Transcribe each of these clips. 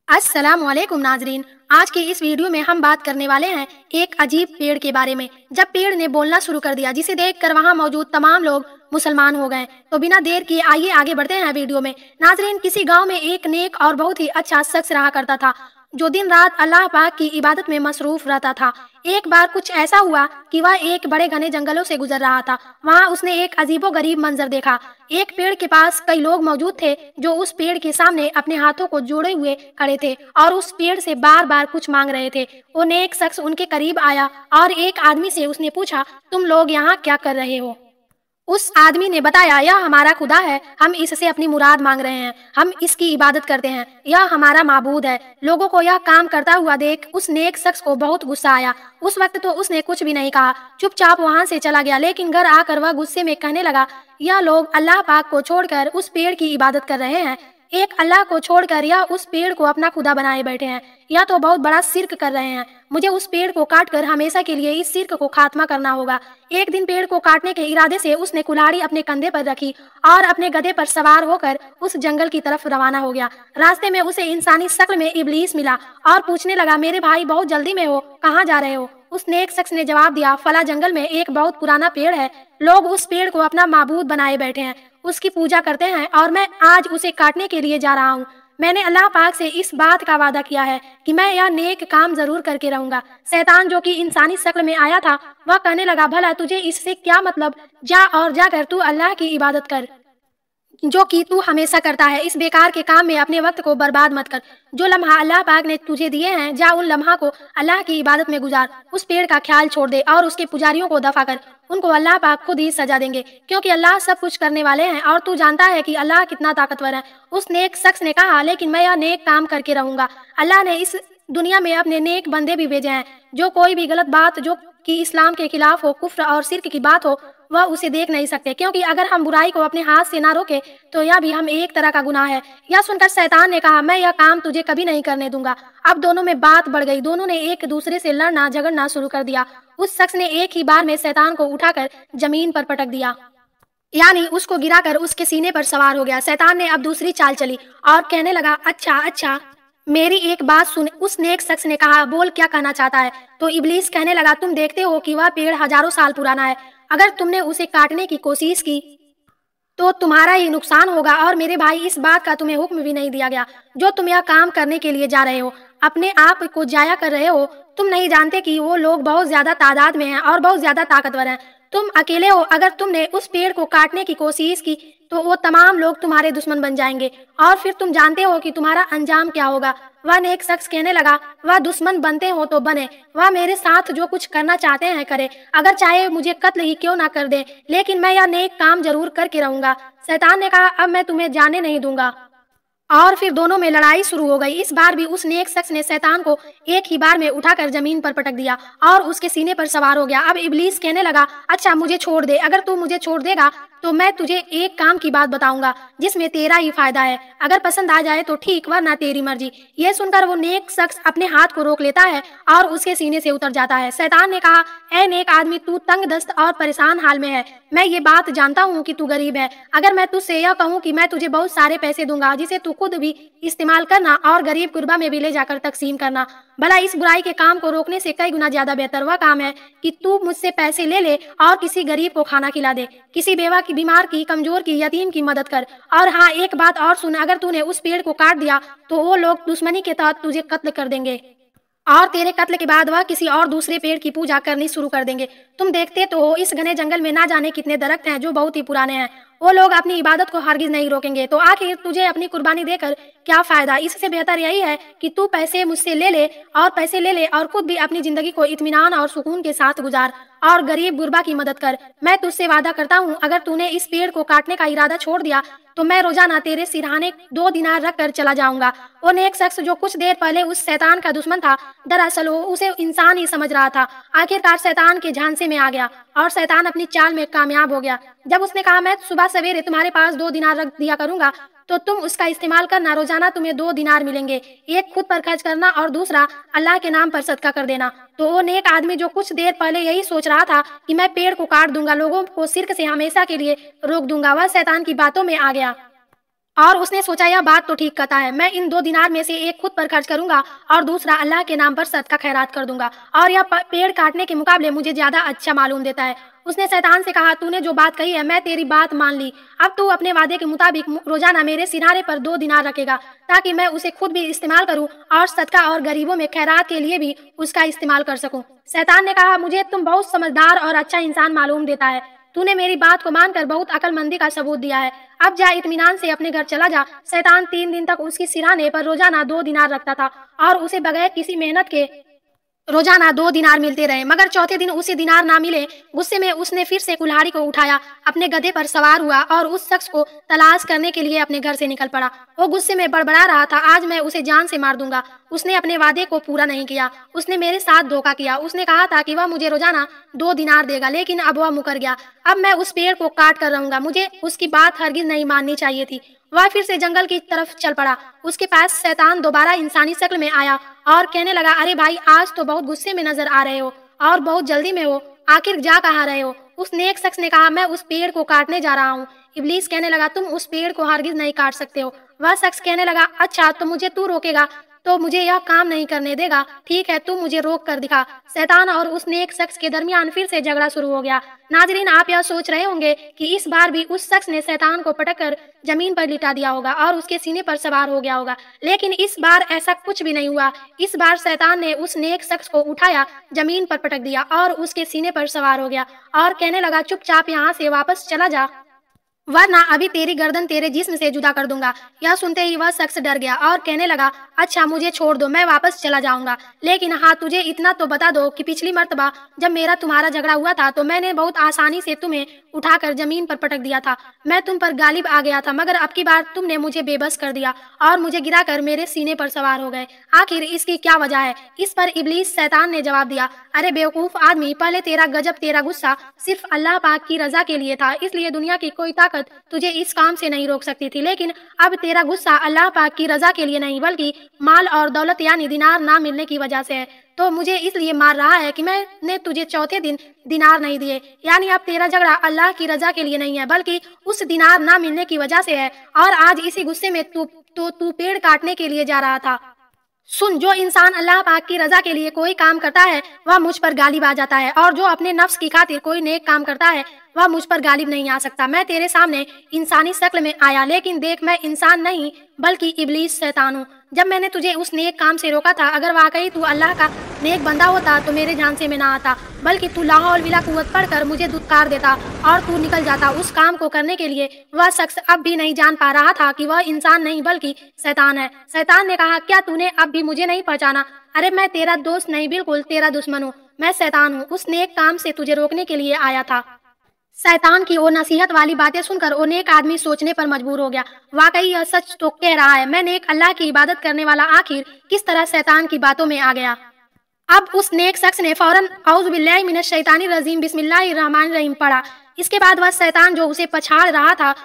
अस्सलामुअलैकुम नाजरीन। आज की इस वीडियो में हम बात करने वाले हैं एक अजीब पेड़ के बारे में। जब पेड़ ने बोलना शुरू कर दिया, जिसे देखकर वहां मौजूद तमाम लोग मुसलमान हो गए। तो बिना देर किए आइए आगे बढ़ते हैं वीडियो में। नाजरीन, किसी गांव में एक नेक और बहुत ही अच्छा शख्स रहा करता था, जो दिन रात अल्लाह पाक की इबादत में मसरूफ रहता था। एक बार कुछ ऐसा हुआ कि वह एक बड़े घने जंगलों से गुजर रहा था। वहां उसने एक अजीबो गरीब मंजर देखा। एक पेड़ के पास कई लोग मौजूद थे, जो उस पेड़ के सामने अपने हाथों को जोड़े हुए खड़े थे और उस पेड़ से बार बार कुछ मांग रहे थे। वो नेक शख्स उनके करीब आया और एक आदमी से उसने पूछा, तुम लोग यहाँ क्या कर रहे हो? उस आदमी ने बताया, यह हमारा खुदा है, हम इससे अपनी मुराद मांग रहे हैं, हम इसकी इबादत करते हैं, यह हमारा माबूद है। लोगों को यह काम करता हुआ देख उस नेक शख्स को बहुत गुस्सा आया। उस वक्त तो उसने कुछ भी नहीं कहा, चुपचाप वहां से चला गया। लेकिन घर आकर वह गुस्से में कहने लगा, यह लोग अल्लाह पाक को छोड़कर उस पेड़ की इबादत कर रहे हैं। एक अल्लाह को छोड़कर यह उस पेड़ को अपना खुदा बनाए बैठे हैं। यह तो बहुत बड़ा शिर्क कर रहे हैं। मुझे उस पेड़ को काटकर हमेशा के लिए इस शिर्क को खात्मा करना होगा। एक दिन पेड़ को काटने के इरादे से उसने कुल्हाड़ी अपने कंधे पर रखी और अपने गधे पर सवार होकर उस जंगल की तरफ रवाना हो गया। रास्ते में उसे इंसानी शक्ल में इब्लीस मिला और पूछने लगा, मेरे भाई बहुत जल्दी में हो, कहाँ जा रहे हो? उस नेक शख्स ने जवाब दिया, फला जंगल में एक बहुत पुराना पेड़ है, लोग उस पेड़ को अपना माबूद बनाए बैठे हैं, उसकी पूजा करते हैं और मैं आज उसे काटने के लिए जा रहा हूँ। मैंने अल्लाह पाक से इस बात का वादा किया है कि मैं यह नेक काम जरूर करके रहूंगा। शैतान, जो कि इंसानी शक्ल में आया था, वह कहने लगा, भला तुझे इससे क्या मतलब? जा और जाकर तू अल्लाह की इबादत कर, जो कि तू हमेशा करता है। इस बेकार के काम में अपने वक्त को बर्बाद मत कर। जो लम्हा अल्लाह पाक ने तुझे दिए हैं, जा उन लम्हा को अल्लाह की इबादत में गुजार। उस पेड़ का ख्याल छोड़ दे और उसके पुजारियों को दफा कर। उनको अल्लाह पाक खुद ही सजा देंगे, क्योंकि अल्लाह सब कुछ करने वाले हैं और तू जानता है कि अल्लाह कितना ताकतवर है। उस नेक शख्स ने कहा, लेकिन मैं यह नेक काम करके रहूंगा। अल्लाह ने इस दुनिया में अपने नेक बंदे भी भेजे हैं, जो कोई भी गलत बात जो कि इस्लाम के खिलाफ हो, कुफ्र और शिर्क की बात हो, वह उसे देख नहीं सकते, क्योंकि अगर हम बुराई को अपने हाथ से ना रोके तो यह भी हम एक तरह का गुनाह है। यह सुनकर शैतान ने कहा, मैं यह काम तुझे कभी नहीं करने दूंगा। अब दोनों में बात बढ़ गई। दोनों ने एक दूसरे से लड़ना झगड़ना शुरू कर दिया। उस शख्स ने एक ही बार में शैतान को उठाकर जमीन पर पटक दिया, यानी उसको गिराकर उसके सीने पर सवार हो गया। शैतान ने अब दूसरी चाल चली और कहने लगा, अच्छा मेरी एक बात सुन। उस नेक शख्स ने कहा, बोल क्या कहना चाहता है? तो इब्लीस कहने लगा, तुम देखते हो कि वह पेड़ हजारों साल पुराना है, अगर तुमने उसे काटने की कोशिश की तो तुम्हारा ही नुकसान होगा। और मेरे भाई, इस बात का तुम्हें हुक्म भी नहीं दिया गया। जो तुम यह काम करने के लिए जा रहे हो, अपने आप को जाया कर रहे हो। तुम नहीं जानते कि वो लोग बहुत ज्यादा तादाद में हैं और बहुत ज्यादा ताकतवर हैं। तुम अकेले हो। अगर तुमने उस पेड़ को काटने की कोशिश की तो वो तमाम लोग तुम्हारे दुश्मन बन जाएंगे और फिर तुम जानते हो कि तुम्हारा अंजाम क्या होगा। वह नेक शख्स कहने लगा, वह दुश्मन बनते हो तो बने, वह मेरे साथ जो कुछ करना चाहते हैं करे, अगर चाहे मुझे कत्ल ही क्यों ना कर दे, लेकिन मैं यह नेक काम जरूर करके रहूंगा। शैतान ने कहा, अब मैं तुम्हें जाने नहीं दूंगा। और फिर दोनों में लड़ाई शुरू हो गई। इस बार भी उस नेक शख्स ने शैतान को एक ही बार में उठाकर जमीन पर पटक दिया और उसके सीने पर सवार हो गया। अब इब्लीस कहने लगा, अच्छा मुझे छोड़ दे, अगर तू मुझे छोड़ देगा तो मैं तुझे एक काम की बात बताऊंगा जिसमें तेरा ही फायदा है, अगर पसंद आ जाए तो ठीक, वरना तेरी मर्जी। ये सुनकर वो नेक शख्स अपने हाथ को रोक लेता है और उसके सीने से उतर जाता है। शैतान ने कहा, ऐ नेक आदमी, तू तंग दस्त और परेशान हाल में है। मैं ये बात जानता हूँ कि तू गरीब है। अगर मैं तुझसे यह कहूँ कि मैं तुझे बहुत सारे पैसे दूंगा, जिसे तू खुद भी इस्तेमाल करना और गरीब गुरबा में भी ले जाकर तकसीम करना, भला इस बुराई के काम को रोकने से कई गुना ज्यादा बेहतर वह काम है कि तू मुझसे पैसे ले ले और किसी गरीब को खाना खिला दे, किसी बेवा की, बीमार की, कमजोर की, यतीम की मदद कर। और हाँ, एक बात और सुन, अगर तूने उस पेड़ को काट दिया तो वो लोग दुश्मनी के तहत तुझे कत्ल कर देंगे और तेरे कत्ल के बाद वह किसी और दूसरे पेड़ की पूजा करनी शुरू कर देंगे। तुम देखते तो हो, इस घने जंगल में ना जाने कितने दरख्त हैं जो बहुत ही पुराने हैं। वो लोग अपनी इबादत को हरगिज नहीं रोकेंगे, तो आखिर तुझे अपनी कुर्बानी देकर क्या फायदा? इससे बेहतर यही है कि तू पैसे मुझसे ले ले और खुद भी अपनी जिंदगी को इत्मीनान और सुकून के साथ गुजार और गरीब गुरबा की मदद कर। मैं तुझसे वादा करता हूँ, अगर तूने इस पेड़ को काटने का इरादा छोड़ दिया तो मैं रोजाना तेरे सिरहाने 2 दिनार रख कर चला जाऊंगा। वो नेक शख्स, जो कुछ देर पहले उस शैतान का दुश्मन था, दरअसल वो उसे इंसान ही समझ रहा था, आखिरकार शैतान के झांसे में आ गया और शैतान अपनी चाल में कामयाब हो गया। जब उसने कहा, मैं सुबह सवेरे तुम्हारे पास 2 दिनार रख दिया करूंगा, तो तुम उसका इस्तेमाल करना, रोजाना तुम्हें 2 दिनार मिलेंगे, एक खुद पर खर्च करना और दूसरा अल्लाह के नाम पर सदका कर देना। तो वो नेक आदमी, जो कुछ देर पहले यही सोच रहा था कि मैं पेड़ को काट दूंगा, लोगों को शिर्क से हमेशा के लिए रोक दूंगा, वह शैतान की बातों में आ गया और उसने सोचा यह बात तो ठीक कहता है, मैं इन 2 दिनार में से एक खुद पर खर्च करूंगा और दूसरा अल्लाह के नाम पर सदका खैरात कर दूंगा, और यह पेड़ काटने के मुकाबले मुझे ज्यादा अच्छा मालूम देता है। उसने शैतान से कहा, तूने जो बात कही है मैं तेरी बात मान ली। अब तू अपने वादे के मुताबिक रोजाना मेरे सिनारे पर 2 दिनार रखेगा, ताकि मैं उसे खुद भी इस्तेमाल करूं और सदका और गरीबों में खैरात के लिए भी उसका इस्तेमाल कर सकूं। शैतान ने कहा, मुझे तुम बहुत समझदार और अच्छा इंसान मालूम देता है, तूने मेरी बात को मानकर बहुत अक्लमंदी का सबूत दिया है। अब जा, इत्मीनान से अपने घर चला जा। शैतान 3 दिन तक उसकी सिरहाने पर रोजाना 2 दिनार रखता था और उसे बगैर किसी मेहनत के रोजाना 2 दिनार मिलते रहे। मगर चौथे दिन उसे दिनार ना मिले। गुस्से में उसने फिर से कुल्हाड़ी को उठाया, अपने गधे पर सवार हुआ और उस शख्स को तलाश करने के लिए अपने घर से निकल पड़ा। वो गुस्से में बड़बड़ा रहा था, आज मैं उसे जान से मार दूंगा। उसने अपने वादे को पूरा नहीं किया, उसने मेरे साथ धोखा किया। उसने कहा था कि वह मुझे रोजाना 2 दिनार देगा, लेकिन अब वह मुकर गया। अब मैं उस पेड़ को काट कर रहूंगा, मुझे उसकी बात हरगिज नहीं माननी चाहिए थी। वह फिर से जंगल की तरफ चल पड़ा। उसके पास शैतान दोबारा इंसानी शक्ल में आया और कहने लगा, अरे भाई, आज तो बहुत गुस्से में नजर आ रहे हो और बहुत जल्दी में हो, आखिर जा कहाँ रहे हो? उस नेक शख्स ने कहा, मैं उस पेड़ को काटने जा रहा हूँ। इब्लीस कहने लगा, तुम उस पेड़ को हरगिज नहीं काट सकते हो। वह शख्स कहने लगा, अच्छा तो मुझे तू रोकेगा तो मुझे यह काम नहीं करने देगा, ठीक है तू मुझे रोक कर दिखा। शैतान और उस नेक शख्स के दरमियान फिर से झगड़ा शुरू हो गया। नाजरीन, आप यह सोच रहे होंगे कि इस बार भी उस शख्स ने शैतान को पटक कर जमीन पर लिटा दिया होगा और उसके सीने पर सवार हो गया होगा, लेकिन इस बार ऐसा कुछ भी नहीं हुआ। इस बार शैतान ने उस नेक शख्स को उठाया, जमीन पर पटक दिया और उसके सीने पर सवार हो गया और कहने लगा, चुपचाप यहाँ से वापस चला जा, वरना अभी तेरी गर्दन तेरे जिस्म से जुदा कर दूंगा। यह सुनते ही वह शख्स डर गया और कहने लगा, अच्छा मुझे छोड़ दो, मैं वापस चला जाऊंगा, लेकिन हाँ तुझे इतना तो बता दो कि पिछली मर्तबा जब मेरा तुम्हारा झगड़ा हुआ था तो मैंने बहुत आसानी से तुम्हें उठाकर जमीन पर पटक दिया था। मैं तुम पर गालिब आ गया था, मगर अब की बार तुमने मुझे बेबस कर दिया और मुझे गिराकर मेरे सीने पर सवार हो गए। आखिर इसकी क्या वजह है? इस पर इब्लीस शैतान ने जवाब दिया, अरे बेवकूफ आदमी, पहले तेरा गजब, तेरा गुस्सा सिर्फ अल्लाह पाक की रजा के लिए था, इसलिए दुनिया की कोई ताकत तुझे इस काम से नहीं रोक सकती थी। लेकिन अब तेरा गुस्सा अल्लाह पाक की रजा के लिए नहीं, बल्कि माल और दौलत यानी दिनार ना मिलने की वजह से है। तो मुझे इसलिए मार रहा है कि मैंने तुझे चौथे दिन दिनार नहीं दिए। यानी अब तेरा झगड़ा अल्लाह की रजा के लिए नहीं है, बल्कि उस दिनार ना मिलने की वजह से है। और आज इसी गुस्से में तू पेड़ काटने के लिए जा रहा था। सुन, जो इंसान अल्लाह पाक की रजा के लिए कोई काम करता है वह मुझ पर गालिब आ जाता है, और जो अपने नफ्स की खातिर कोई नेक काम करता है वह मुझ पर गालिब नहीं आ सकता। मैं तेरे सामने इंसानी शक्ल में आया, लेकिन देख मैं इंसान नहीं बल्कि इब्लीस शैतान हूँ। जब मैंने तुझे उस नेक काम से रोका था, अगर वाकई तू अल्लाह का नेक बंदा होता तो मेरे झांसे में ना आता, बल्कि तू ला हौल वला कुव्वत पढ़कर मुझे दुत्कार देता और तू निकल जाता उस काम को करने के लिए। वह शख्स अब भी नहीं जान पा रहा था कि वह इंसान नहीं बल्कि शैतान है। शैतान ने कहा, क्या तूने अब भी मुझे नहीं पहचाना? अरे मैं तेरा दोस्त नहीं, बिल्कुल तेरा दुश्मन हूँ। मैं शैतान हूँ, उस नेक काम से तुझे रोकने के लिए आया था। शैतान की वो नसीहत वाली बातें सुनकर वो नेक आदमी सोचने पर मजबूर हो गया। वाकई यह सच तो कह रहा है, मैं नेक अल्लाह की इबादत करने वाला आखिर किस तरह शैतान की बातों में आ गया। अब उस नेक शख्स ने फौरन औज़ु बिल्लाहि मिनश शैतानिर रजीम बिस्मिल्लाहिर रहमानिर रहीम पढ़ा। इसके बाद वह शैतान जो उसे पछाड़ रहा था,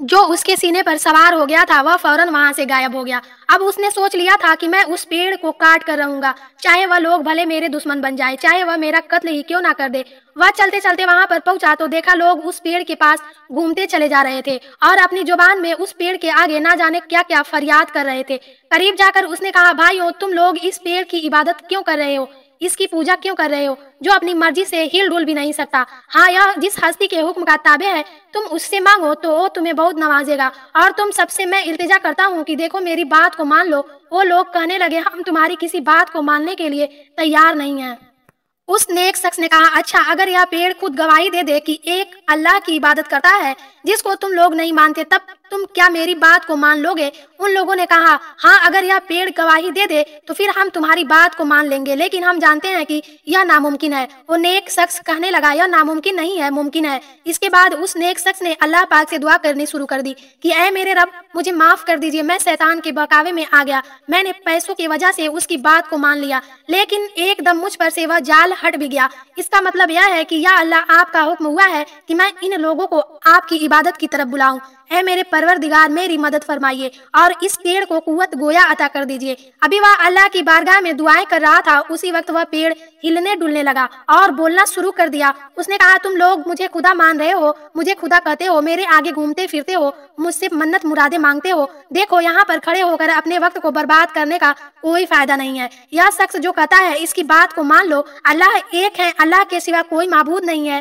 जो उसके सीने पर सवार हो गया था, वह फौरन वहां से गायब हो गया। अब उसने सोच लिया था कि मैं उस पेड़ को काट कर रहूंगा, चाहे वह लोग भले मेरे दुश्मन बन जाए, चाहे वह मेरा कत्ल ही क्यों ना कर दे। वह चलते चलते वहां पर पहुंचा तो देखा लोग उस पेड़ के पास घूमते चले जा रहे थे और अपनी जुबान में उस पेड़ के आगे ना जाने क्या क्या फरियाद कर रहे थे। करीब जाकर उसने कहा, भाइयों तुम लोग इस पेड़ की इबादत क्यों कर रहे हो, इसकी पूजा क्यों कर रहे हो, जो अपनी मर्जी से हिल डुल भी नहीं सकता? हाँ, यह जिस हस्ती के हुक्म का ताबे है, तुम उससे मांगो तो वो तुम्हें बहुत नवाजेगा। और तुम सबसे मैं इल्तिजा करता हूँ कि देखो मेरी बात को मान लो। वो लोग कहने लगे, हम तुम्हारी किसी बात को मानने के लिए तैयार नहीं हैं। उस नेक शख्स ने कहा, अच्छा अगर यह पेड़ खुद गवाही दे दे कि एक अल्लाह की इबादत करता है जिसको तुम लोग नहीं मानते, तब तुम क्या मेरी बात को मान लोगे? उन लोगों ने कहा, हाँ अगर यह पेड़ गवाही दे दे तो फिर हम तुम्हारी बात को मान लेंगे, लेकिन हम जानते हैं कि यह नामुमकिन है। वो नेक शख्स कहने लगा, यह नामुमकिन नहीं है, मुमकिन है। इसके बाद उस नेक शख्स ने अल्लाह पाक से दुआ करनी शुरू कर दी कि ऐ मेरे रब, मुझे माफ कर दीजिए, मैं शैतान के बहकावे में आ गया, मैंने पैसों की वजह से उसकी बात को मान लिया, लेकिन एकदम मुझ पर से वह जाल हट भी गया। इसका मतलब यह है कि या अल्लाह, आपका हुक्म हुआ है कि मैं इन लोगों को आपकी इबादत की तरफ बुलाऊं। اے میرے پروردگار میری مدد فرمائیے اور اس پیڑ کو قوت گویا عطا کر دیجیے۔ ابھی وہ اللہ کی بارگاہ میں دعائیں کر رہا تھا، اسی وقت وہ پیڑ ہلنے ڈلنے لگا اور بولنا شروع کر دیا۔ اس نے کہا، تم لوگ مجھے خدا مان رہے ہو، مجھے خدا کہتے ہو، میرے آگے گھومتے پھرتے ہو، مجھ سے منت مرادیں مانگتے ہو، دیکھو یہاں پر کھڑے ہو کر اپنے وقت کو برباد کرنے کا کوئی فائدہ نہیں ہے۔ یہ شخص جو کہتا ہے اس کی بات کو مان لو، اللہ ایک ہے، اللہ کے سوا کوئی معبود نہیں ہے،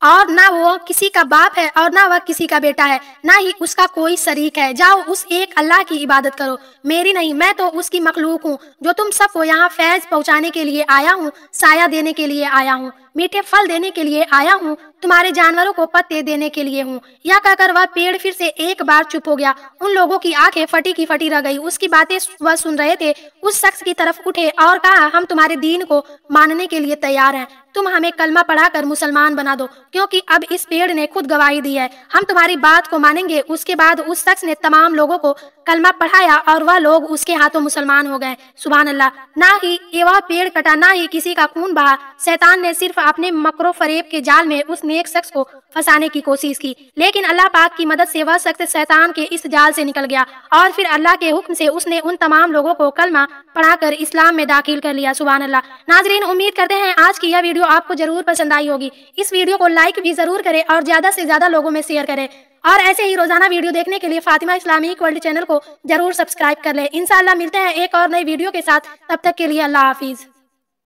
اور نہ وہ کسی کا باپ ہے اور نہ وہ کسی کا بیٹا ہے، نہ ہی اس کا کوئی شریک ہے۔ جاؤ اس ایک اللہ کی عبادت کرو، میری نہیں، میں تو اس کی مخلوق ہوں جو تم سب کو یہاں فیض پہنچانے کے لیے آیا ہوں، سایہ دینے کے لیے آیا ہوں، میٹھے پھل دینے کے لیے آیا ہوں، تمہارے جانوروں کو پتے دینے کے لیے ہوں۔ یا کہہ کر وہ پیڑ پھر سے ایک بار چپ ہو گیا۔ ان لوگوں کی آنکھیں پھٹی کی پھٹی رہ گئی۔ اس کی باتیں وہ سن رہے تھے۔ اس شخص کی طرف اٹھے اور کہا، ہم تمہارے دین کو ماننے کے لیے تیار ہیں، تم ہمیں کلمہ پڑھا کر مسلمان بنا دو، کیونکہ اب اس پیڑ نے خود گواہی دی ہے، ہم تمہاری بات کو مانیں گے۔ اس کے بعد اس شخص نے تمام لوگوں کو کلمہ پڑھایا اور وہ لوگ اس کے ہاتھوں مسلمان ہو گئے۔ سبحان اللہ۔ نہ ہی وہ پیڑ کٹا، نہ ہی کسی کا خون بہا۔ شیطان نے صرف اپنے مکر و فریب کے جال میں اس نیک شخص کو پھنسانے کی کوشش کی، لیکن اللہ پاک کی مدد سے وہ شخص شیطان کے اس جال سے نکل گیا، اور پھر اللہ کے حکم سے اس نے ان تمام لوگوں کو کلمہ پڑھا کر اسلام میں داخل کر لیا۔ سبحان اللہ۔ ناظرین، امید کرتے ہیں آج کی یہ ویڈیو آپ کو ضرور پسند آئی ہوگی۔ اس ویڈیو کو لائک بھی ضرور کریں اور زیادہ سے زیادہ لوگوں میں شیئر کریں، اور ایسے ہی روزانہ ویڈیو دیکھنے کے لیے فاطمہ اسلامک ورلڈ چینل کو ضرور سبسکرائب کر لیں۔ انشاءاللہ ملتے ہیں ایک اور نئی ویڈیو کے ساتھ، تب تک کے لیے اللہ حافظ۔